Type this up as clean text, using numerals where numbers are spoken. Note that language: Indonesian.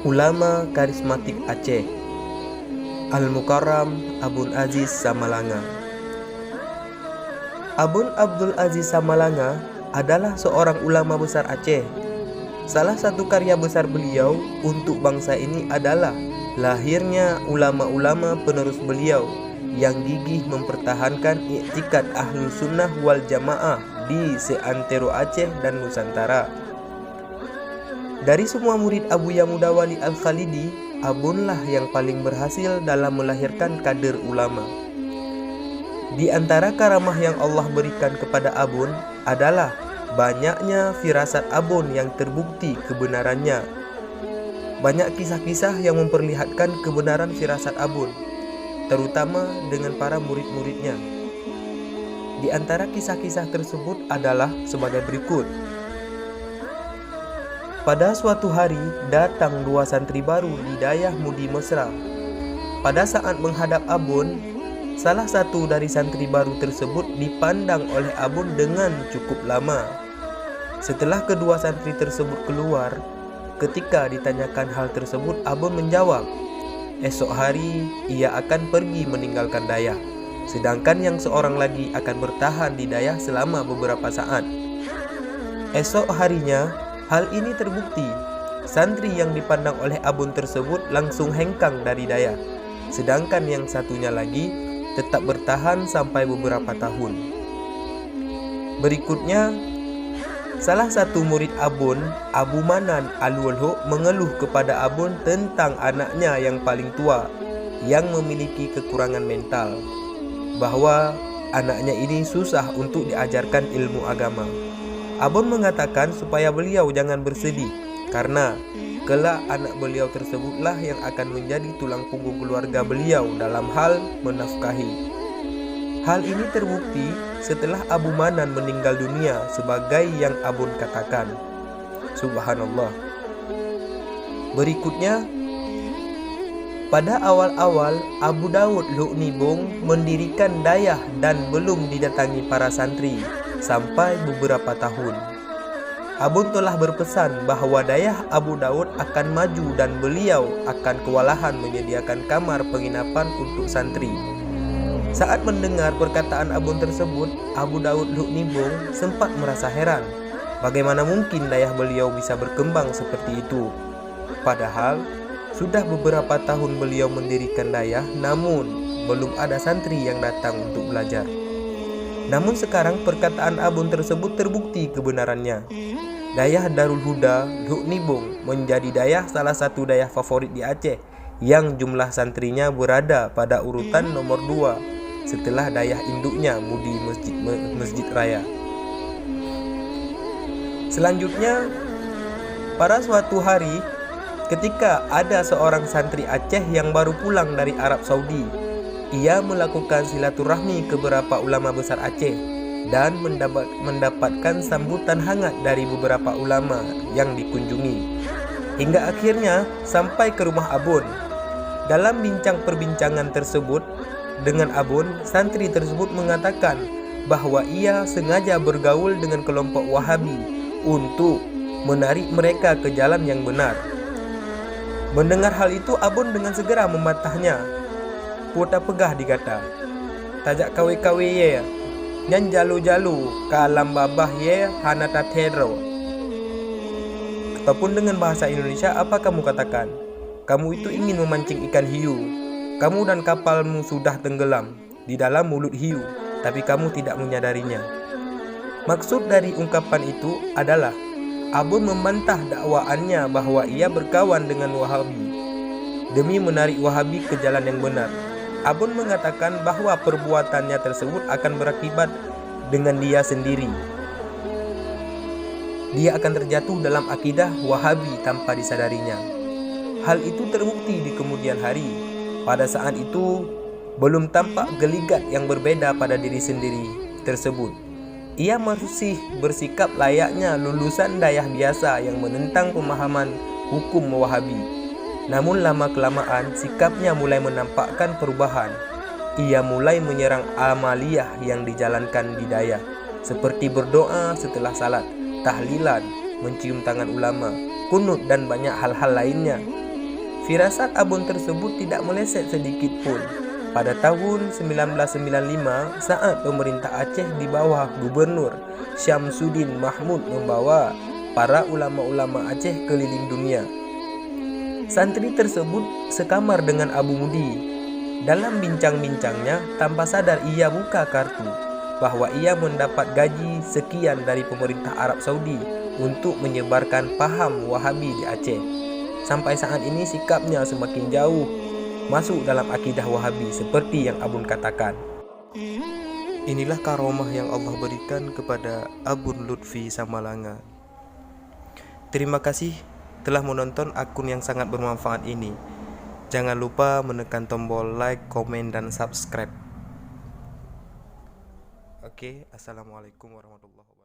Ulama karismatik Aceh, Al-Mukarram Abun Aziz Samalanga. Abun Abdul Aziz Samalanga adalah seorang ulama besar Aceh. Salah satu karya besar beliau untuk bangsa ini adalah lahirnya ulama-ulama penerus beliau yang gigih mempertahankan iktikad Ahlus Sunnah wal Jamaah di seantero Aceh dan Nusantara. Dari semua murid Abuya Mudawali Al-Khalidi, Abunlah yang paling berhasil dalam melahirkan kader ulama. Di antara karamah yang Allah berikan kepada Abun adalah banyaknya firasat Abun yang terbukti kebenarannya. Banyak kisah-kisah yang memperlihatkan kebenaran firasat Abun, terutama dengan para murid-muridnya. Di antara kisah-kisah tersebut adalah sebagai berikut. Pada suatu hari datang dua santri baru di Dayah Mudi Mesra. Pada saat menghadap Abun, salah satu dari santri baru tersebut dipandang oleh Abun dengan cukup lama. Setelah kedua santri tersebut keluar, ketika ditanyakan hal tersebut, Abun menjawab, esok hari ia akan pergi meninggalkan Dayah, sedangkan yang seorang lagi akan bertahan di Dayah selama beberapa saat. Esok harinya, hal ini terbukti. Santri yang dipandang oleh Abun tersebut langsung hengkang dari Dayah, sedangkan yang satunya lagi tetap bertahan sampai beberapa tahun. Berikutnya, salah satu murid Abun, Abu Manan Al-Wulhu, mengeluh kepada Abun tentang anaknya yang paling tua yang memiliki kekurangan mental, bahwa anaknya ini susah untuk diajarkan ilmu agama. Abun mengatakan supaya beliau jangan bersedih, karena kelak anak beliau tersebutlah yang akan menjadi tulang punggung keluarga beliau dalam hal menafkahi. Hal ini terbukti setelah Abu Manan meninggal dunia sebagaimana yang Abun katakan. Subhanallah. Berikutnya, pada awal-awal Abu Daud Lu'nibung mendirikan Dayah dan belum didatangi para santri sampai beberapa tahun. Abun telah berpesan bahwa Dayah Abu Daud akan maju dan beliau akan kewalahan menyediakan kamar penginapan untuk santri. Saat mendengar perkataan Abun tersebut, Abu Daud Lu'nibung sempat merasa heran, bagaimana mungkin Dayah beliau bisa berkembang seperti itu. Padahal sudah beberapa tahun beliau mendirikan Dayah, namun belum ada santri yang datang untuk belajar. Namun sekarang perkataan Abun tersebut terbukti kebenarannya. Dayah Darul Huda Lu'nibung menjadi Dayah salah satu Dayah favorit di Aceh yang jumlah santrinya berada pada urutan nomor 2 setelah Dayah induknya Mudi Masjid Raya. Selanjutnya, pada suatu hari ketika ada seorang santri Aceh yang baru pulang dari Arab Saudi, ia melakukan silaturahmi ke beberapa ulama besar Aceh dan mendapatkan sambutan hangat dari beberapa ulama yang dikunjungi. Hingga akhirnya sampai ke rumah Abun. Dalam bincang perbincangan tersebut dengan Abun, santri tersebut mengatakan bahwa ia sengaja bergaul dengan kelompok Wahabi untuk menarik mereka ke jalan yang benar. Mendengar hal itu, Abun dengan segera membantahnya. Puta pegah dikata, tajak kawe-kawe ye, nyan jalu-jalu kalam babah ye hanata tero. Ataupun dengan bahasa Indonesia, apa kamu katakan? Kamu itu ingin memancing ikan hiu. Kamu dan kapalmu sudah tenggelam di dalam mulut hiu, tapi kamu tidak menyadarinya. Maksud dari ungkapan itu adalah Abun membantah dakwaannya bahwa ia berkawan dengan Wahabi demi menarik Wahabi ke jalan yang benar. Abun mengatakan bahwa perbuatannya tersebut akan berakibat dengan dia sendiri. Dia akan terjatuh dalam akidah Wahabi tanpa disadarinya. Hal itu terbukti di kemudian hari. Pada saat itu, belum tampak geligat yang berbeda pada diri sendiri tersebut. Ia masih bersikap layaknya lulusan Dayah biasa yang menentang pemahaman hukum Wahabi. Namun lama-kelamaan sikapnya mulai menampakkan perubahan. Ia mulai menyerang amaliyah yang dijalankan di Dayah, seperti berdoa setelah salat, tahlilan, mencium tangan ulama, kunut dan banyak hal-hal lainnya. Firasat Abun tersebut tidak meleset sedikit pun. Pada tahun 1995, saat pemerintah Aceh di bawah Gubernur Syamsuddin Mahmud membawa para ulama-ulama Aceh keliling dunia, santri tersebut sekamar dengan Abu Mudi. Dalam bincang-bincangnya, tanpa sadar ia buka kartu bahwa ia mendapat gaji sekian dari pemerintah Arab Saudi untuk menyebarkan paham Wahabi di Aceh. Sampai saat ini sikapnya semakin jauh masuk dalam akidah Wahabi seperti yang Abun katakan. Inilah karomah yang Allah berikan kepada Abun Lutfi Samalanga. Terima kasih telah menonton akun yang sangat bermanfaat ini. Jangan lupa menekan tombol like, komen, dan subscribe. Oke, assalamualaikum warahmatullahi wabarakatuh.